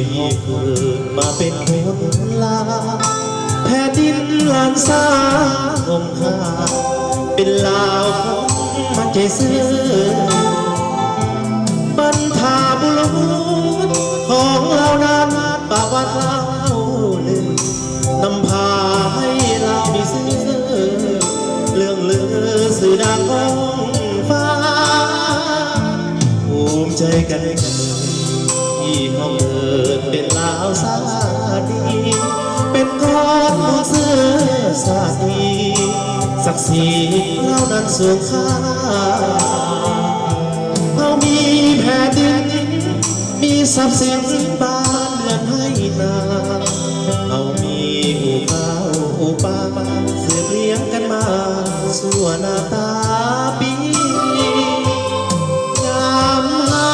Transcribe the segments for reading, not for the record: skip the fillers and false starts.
ห้องเกิดมาเป็นคนลาแผ่นดินล้านสาคมคาเป็นลาวของมันใจซื่อบรรพบุรุษของเรานั้นประวัติเราลือนำพาให้เรามีซื่อเรื่องลือสื่อดังของฟ้าภูมิใจกันที่ห้องเกิดเป็นลาวสาดีเป็นคนผู้ซื่อสัตย์ดีศักดิ์ศรีเรานั้นสูงค่าเรามีแผ่นดินมีทรัพย์สินบ้านเรือนให้นาเรามีอู่ข้าวอู่ปลาสืบเลี้ยงกันมาสู่หน้าตาปียามหา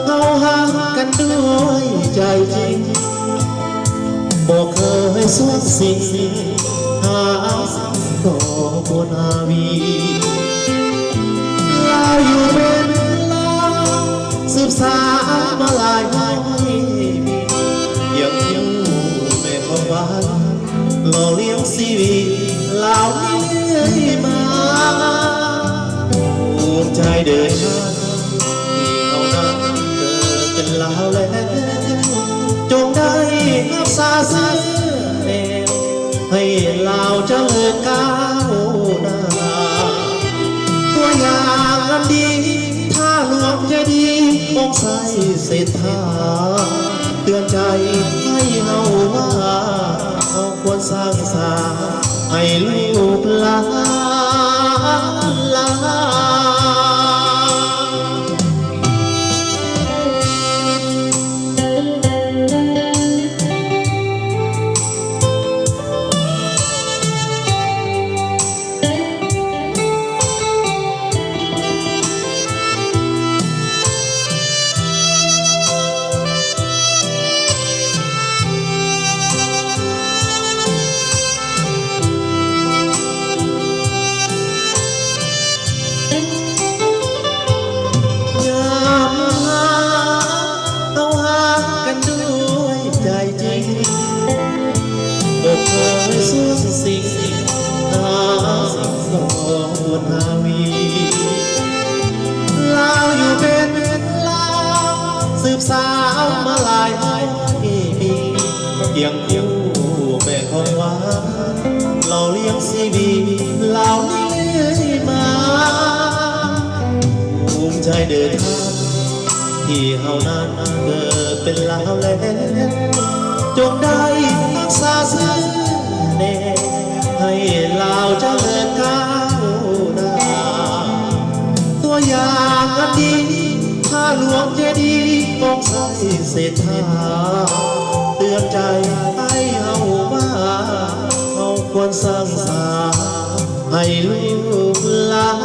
เราหากันด้วยใจจริงบอกเคยสวดสิ่งหาก็บนอาวีลาวอยู่เป็นลาวสืบสานมาหลายร้อยปียังอยู่แม่ของหวานหล่อเลี้ยงชีวิตลาวนี้มาภูมิใจเดินทางที่เอานั้นเกิดเป็นลาวแล้วจงได้รักษาเสื้อแนวให้ลาวเจริญก้าวหน้าตัวอย่างอันดีถ้าหลวงใจดีองค์ใสเศรษฐาเตือนใจให้เฮาว่าเราควรสร้างสาให้ลูกหลานสิ่งหาสิ่งสองบนนาวีลาวอยู่เป็นลาวสืบสาวมาหลายปีเกี่ยงคู่แม่ของหวานเราเลี้ยงชีวิตลาวนี้มาภูมิใจเดินทางที่เฮานั้นเกิดเป็นลาวแล้วจงได้รักษาซื่อให้ลาวเจริญก้าวหน้าตัวอย่างอันดีถ้าหลวงเจดีย์องค์ใสเศรษฐาเตือนใจให้เฮาว่าเฮาควรสร้างสาให้ลูกหลาน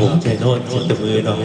ผมใจโทษจิตมือหน่อย